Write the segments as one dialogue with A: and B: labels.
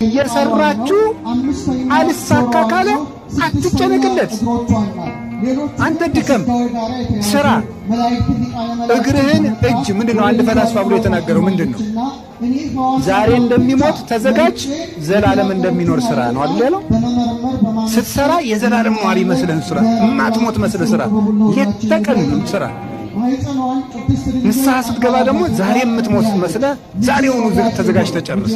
A: እየሰራችሁ አልሳካ ካለ አትጨነቅለት። አንተ ድከም፣ ስራ፣ እግርህን እጅ ምንድነው? አንድ ፈላስፋ ብሎ የተናገረው ምንድነው? ዛሬ እንደሚሞት ተዘጋጅ፣ ዘላለም እንደሚኖር ስራ ነው አይደል ያለው? ስትሰራ የዘላለም ኗሪ መስለን ስራ፣ ማትሞት መስለን ስራ፣ የተቀን ስራ። ንስሐ ስትገባ ደግሞ ዛሬ የምትሞት መስለህ ዛሬውኑ ተዘጋጅ፣ ተጨርስ።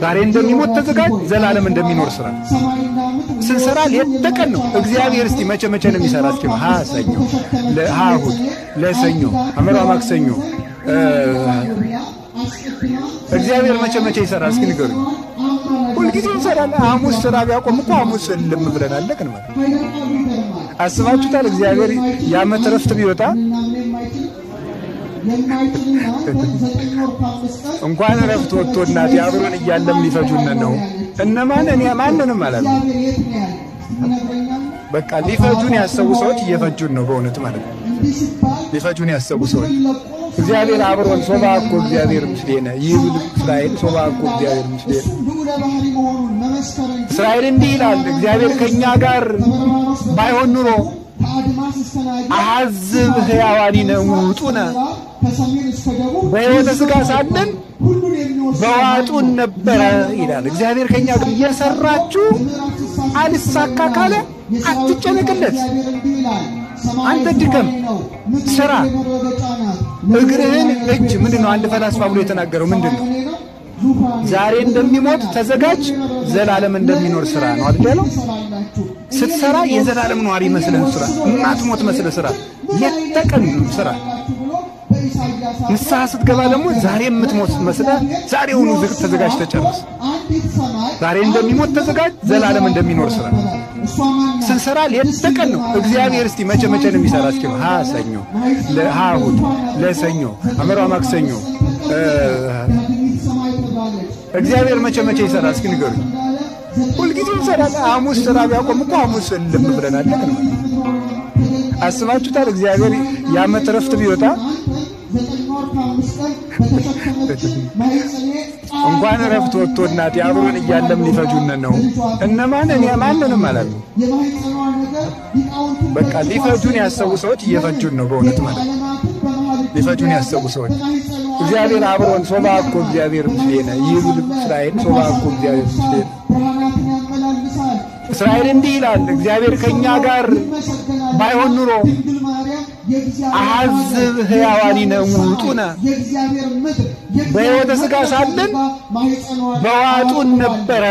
A: ዛሬ እንደሚሞት ተዘጋጅ፣ ዘላለም እንደሚኖር ስራ። ስንሰራ ለተቀን ነው። እግዚአብሔር እስቲ መቼ ነው የሚሰራ? እስኪ ሰኞ፣ ለእሑድ፣ ለሰኞ፣ አመራ ማክሰኞ እግዚአብሔር መቼ ይሰራል? እስኪ ንገሩኝ። ሁልጊዜ ይሰራል። ሐሙስ ስራ ቢያቆም እኮ ሐሙስ ልም ብለን አለቅን ማለት አስባችሁታል? እግዚአብሔር የዓመት ረፍት ቢወጣ እንኳን ረፍት ወጥቶ እናት አብሮን እያለም ሊፈጁን ነው። እነማን? እኔ ማንንም አላለም። በቃ ሊፈጁን ያሰቡ ሰዎች እየፈጁን ነው በእውነት ማለት ነው። ሊፈጁን ያሰቡ ሰዎች እግዚአብሔር አብሮን ሶባኮ እግዚአብሔር ምስሌነ ይብል እስራኤል ሶባኮ እግዚአብሔር ምስሌነ። እስራኤል እንዲህ ይላል፣ እግዚአብሔር ከኛ ጋር ባይሆን ኑሮ አሐዝብ ሕያዋኒነ ውጡነ፣ በሕይወተ ሥጋ ሳለን በዋጡን ነበረ ይላል። እግዚአብሔር ከኛ ጋር እየሰራችሁ አልሳካ ካለ አትጨነቅለት። አንተ ድከም፣ ስራ፣ እግርህን እጅ ምንድነው? አንድ ፈላስፋ ብሎ የተናገረው ምንድነው? ዛሬ እንደሚሞት ተዘጋጅ፣ ዘላለም እንደሚኖር ስራ ነው አይደል ያለው? ስትሰራ የዘላለም ኗሪ መስለን ስራ፣ ማትሞት መስለን ስራ፣ የተቀን ስራ። ንስሐ ስትገባ ደግሞ ዛሬ የምትሞት መስለህ ዛሬውኑ ተዘጋጅ፣ ተጨርስ። ዛሬ እንደሚሞት ተዘጋጅ፣ ዘላለም እንደሚኖር ስራ። ስንሰራ ለተቀን ነው። እግዚአብሔር እስቲ መቼ ነው የሚሰራ? እስኪ ሰኞ፣ ለእሑድ፣ ለሰኞ፣ አመራ ማክሰኞ እግዚአብሔር መቼ ይሰራ? እስኪ ንገሩኝ። ሁልጊዜ ይሰራል። ሐሙስ ስራ ቢያቆም እኮ ሐሙስ ልም ብለን አለቅን ማለት አስባችሁታል? እግዚአብሔር የዓመት ረፍት ቢወጣ እንኳን ረፍት ወጥቶ እናት አብሮን እያለም ሊፈጁን ነው። እነማን? እኔ ማንንም አላለም። በቃ ሊፈጁን ያሰቡ ሰዎች እየፈጁን ነው በእውነት ማለት ሊፈጁን ያሰቡ ሰዎች እግዚአብሔር አብሮን ሶባኮ እግዚአብሔር ምስሌነ ይብል እስራኤል ሶባኮ እግዚአብሔር ምስሌነ። እስራኤል እንዲህ ይላል፣ እግዚአብሔር ከኛ ጋር ባይሆን ኑሮ አሐዝብ ሕያዋኒነ ውጡነ፣ በሕይወተ ሥጋ ሳለን በዋጡን ነበረ